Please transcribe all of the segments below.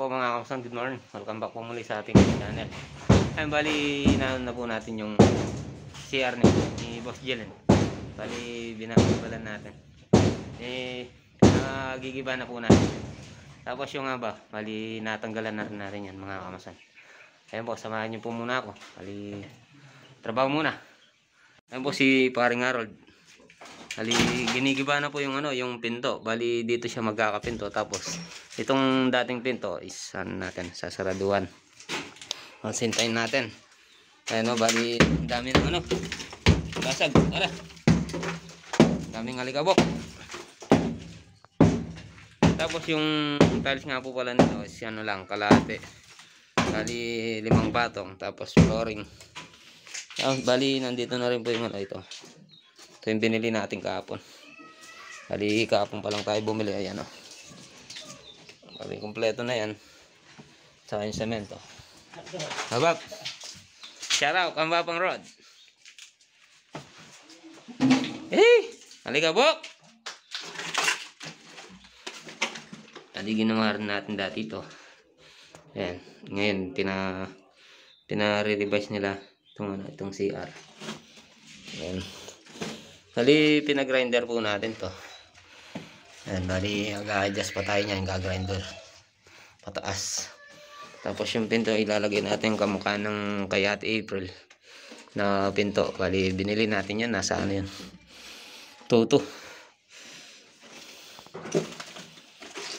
po mga kamusan, good morning. Welcome back po muli sa ating channel. Ayun, bali na po natin yung CR ni Boss Jelen. Bali binabalan natin. Nagigiba na po natin. Tapos yung bali natanggalan na rin natin yan mga kamusan. Ayun po, samahan niyo po muna ako. Bali trabaho muna. Ayun po si paring Harold. Bali ginigiba na po yung yung pinto. Bali dito siya magkakapinto. Tapos itong dating pinto is natin sasaraduan. Sintayin natin. Ayun bali dami ng basag. Tara. Daming alikabok. Tapos yung tiles nga po pala nito is lang kalate. Bali 5 patong. Tapos flooring. Bali nandito na rin po yung ito. Ito yung binili natin kahapon. Bali kahapon pa lang tayo bumili. Ayan bali kompleto na yan. Saka yung semento. Habab. Shout out ang Babang Rod. Halika bok. Bali ginawa rin natin dati ito. Ayan. Ngayon tina-revise nila itong CR. Ayan. Bali pinagrinder po natin to. Ayan, bali mag-adjust pa tayo niyan, gagrinder pataas. Tapos yung pinto ilalagay natin yung kamukha ng kay Ate April na pinto. Bali binili natin yan, nasa yun, Toto.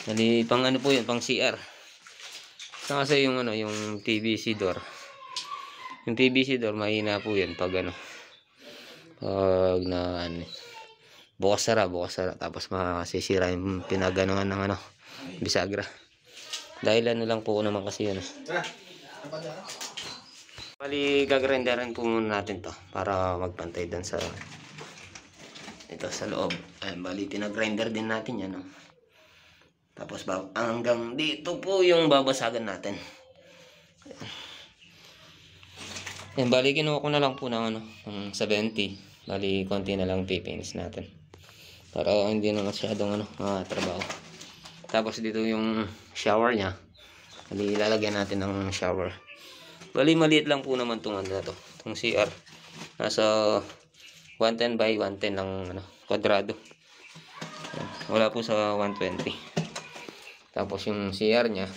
Bali pang po yun, pang CR. Kasi yung yung PVC door. Yung PVC door mahina po yan pag pag bukas sara tapos masisira yung pinaganuhan ng bisagra. Dahil lang po naman kasi yun. Bali gagrinderan po muna natin to para magpantay dan sa sa loob. Ayun, bali pinagrinder din natin yan. Tapos hanggang dito po yung babasagan natin. Ayan, bali kinuha ko na lang po ng ng 70. Bali konti na lang pipinis natin para hindi na masyadong trabaho. Tapos dito yung shower nya. Bali ilalagyan natin ng shower. Bali maliit lang po naman tong tong CR. Nasa 110 by 110 lang kwadrado. Wala po sa 120. Tapos yung CR nya,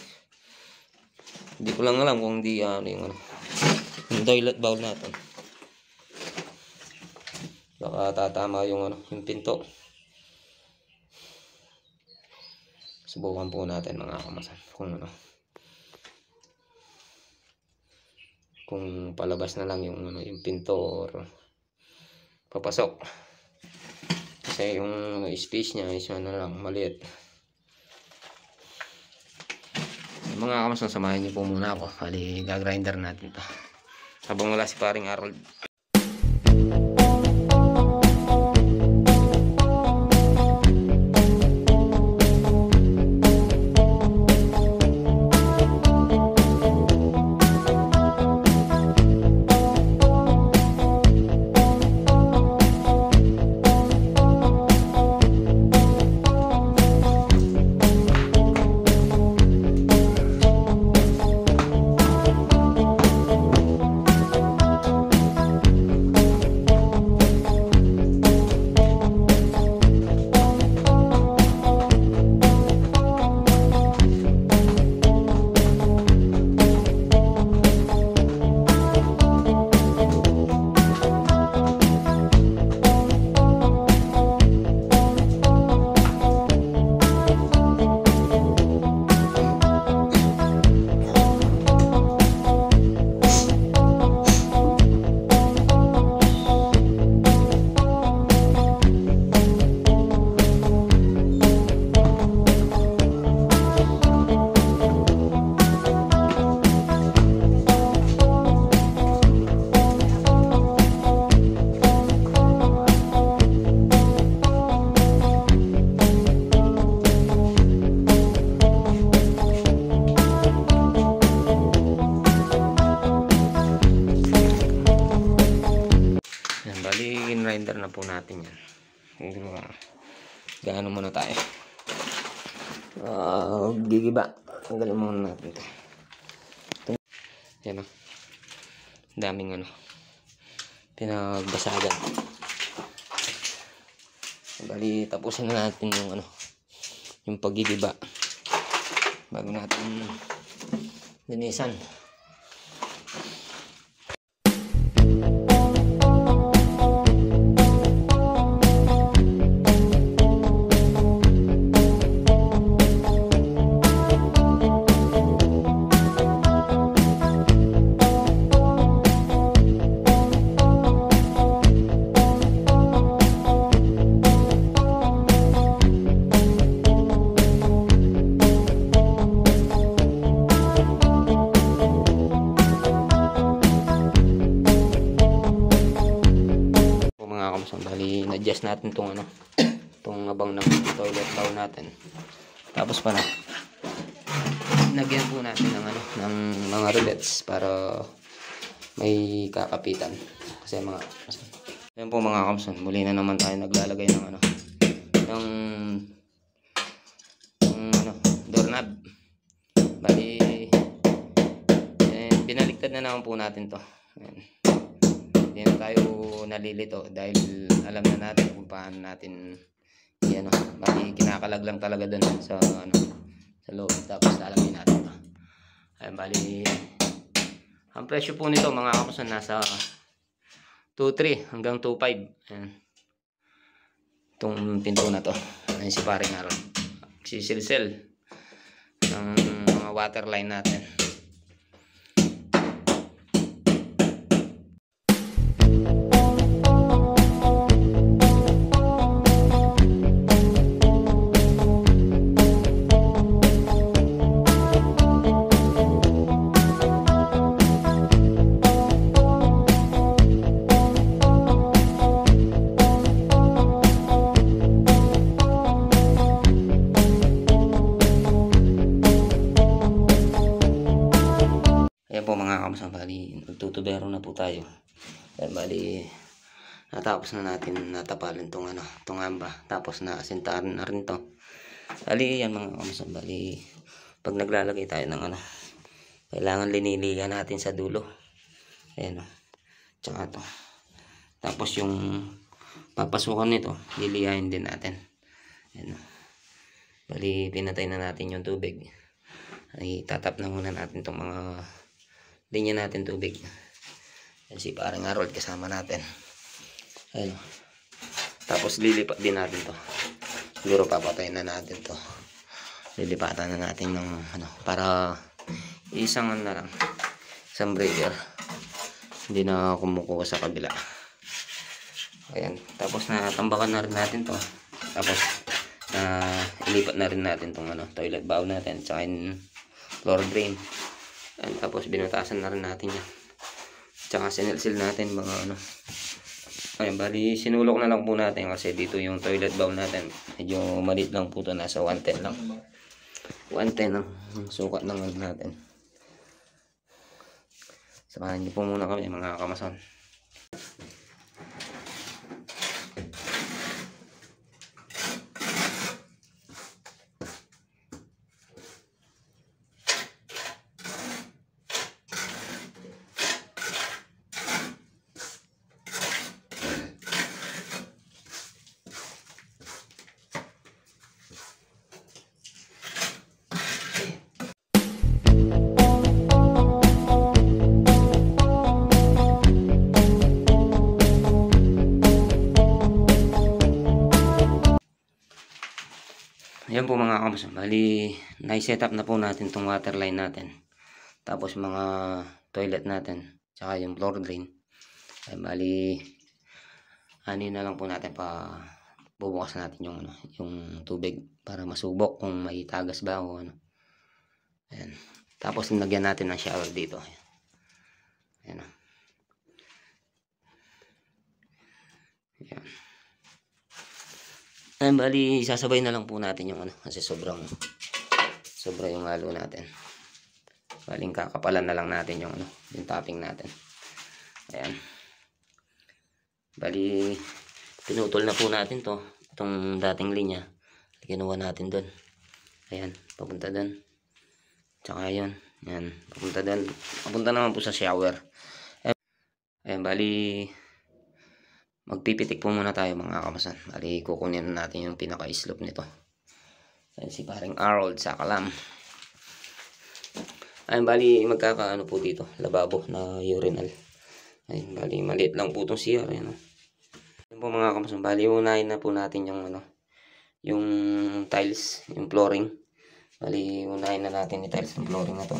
hindi ko lang alam kung di yung toilet bowl natin. Baka tatama yung yung pinto. Subukan po natin mga kamasan kung palabas na lang yung yung pinto or papasok. Kasi yung space niya is lang maliit. Mga kamasan, samahan niyo po muna ako. Bali gagrinder natin to habang wala si paring Harold. grinder na po natin yan. Gaano muna tayo. Gigiba. Tanggalin muna natin ito. Yan o. Daming ano. Pinagbasagan. Bali, tapusin na natin yung ano. Yung paggigiba. Bago natin linisan. Bali, na-adjust natin tong ano, tong abang ng toilet bowl natin. Tapos pala, nagyan po natin ng ano, ng mga rivets para may kakapitan. Kasi mga, ayan po mga kamson, muli na naman tayo naglalagay ng ano, ng ano, doorknob. Bali, binaliktad na naman po natin to. Ayan. Hindi na tayo nalilito dahil alam na natin kung paano natin yan, bali kinakalag lang talaga dun sa ano, sa loob, tapos lalagyan natin ito. Ayan, bali ang presyo po nito mga kakusan nasa 2.3 hanggang 2.5. Ayan, itong pinto na to. Ayan si paring Aaron, sisilsel ng mga water line natin. Ayan po mga kamusta, bali nagtutubero na po tayo. Ayan, bali natapos na natin natapalan tong ano, tong amba, tapos na asintahan na rin to. Bali yan mga kamusta, bali pag naglalagay tayo ng ano, kailangan liniligan natin sa dulo. Ayan o, tsaka to. Tapos yung papasukan nito, lilihain din natin. Ayan o, bali pinatay na natin yung tubig. Ay tatap na muna natin tong mga linya natin tubig. Yan si parang Harold kasama natin. Ayun. Tapos lilipat din natin to. Siguro papatayin na natin to. Lilipatan na natin ng ano, para isang ano na lang, isang breaker. Hindi na kumukuha sa kabila. Ayan. Tapos natambakan na rin natin to. Tapos ilipat na rin natin tong ano, toilet bowl natin, tsaka yung floor drain. And tapos binutasan na rin natin yan. Tsaka sinilsil natin mga ano. Ayun, bali sinulok na lang po natin kasi dito yung toilet bowl natin. Medyo maliit lang po ito, nasa 110 lang. 110 lang sukat ng ano natin. Samahan niyo po muna kami mga kamason. Ayan po mga kamusta, bali na-set up na po natin itong water line natin. Tapos mga toilet natin, tsaka yung floor drain. Ay bali ano na lang po natin, pa bubukas natin yung ano, yung tubig para masubok kung may tagas ba o ano. Ayan. Tapos nilagyan natin ng shower dito. Ayan. Ayan. Ayan, bali sasabay na lang po natin yung ano, kasi sobra yung halo natin. Baling kakapalan na lang natin yung ano, yung topping natin. Ayan. Bali pinutol na po natin to, itong dating linya. Kinuha natin doon. Ayan, papunta doon. Tsaka yun. Yan. Papunta naman po sa shower. Ayan, bali, magpipitik po muna tayo mga kamasan. Bali, kukunin natin yung pinaka-slope nito. Ayan si paring Harold sa kalam. Ayan, bali, magkakaano po dito. Lababo na urinal. Ayan, bali, maliit lang po itong CR. Ayan, ayan po mga kamasan. Bali, unahin na po natin yung yung tiles, yung flooring. Bali, unahin na natin yung tiles ng flooring na to.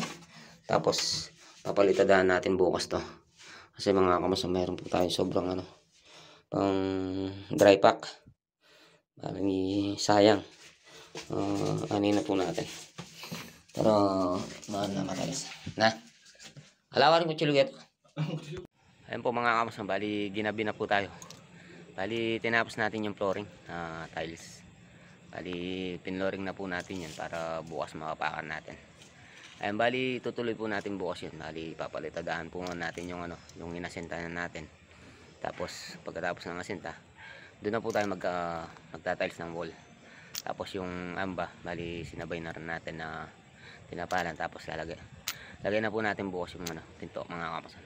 Tapos, papalitadahan natin bukas to. Kasi mga kamasan, mayroon po tayo sobrang pang dry pack. Bali, sayang. Anin na po natin. Pero, mahal na matalis. Na? Alawa rin ko chuluget. Ayan po mga kamasan, bali, ginabi na po tayo. Bali, tinapos natin yung flooring, tiles. Bali, pinlooring na po natin yan para bukas makapakan natin. Ayan, bali, tutuloy po natin bukas yun. Bali, papalitadahan po natin yung yung inasintahan natin. Tapos, pagkatapos ng asinta, doon na po tayo magtatiles ng wall. Tapos yung amba, bali, sinabay na rin natin na tinapalan. Tapos, lagay na po natin bukas yung pinto mga kamasan.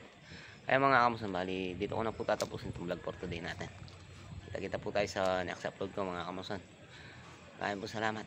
Kaya mga kamasan, bali, dito ko na po tatapusin itong vlog for today natin. Kita-kita po tayo sa next upload ko mga kamasan. Maraming po salamat.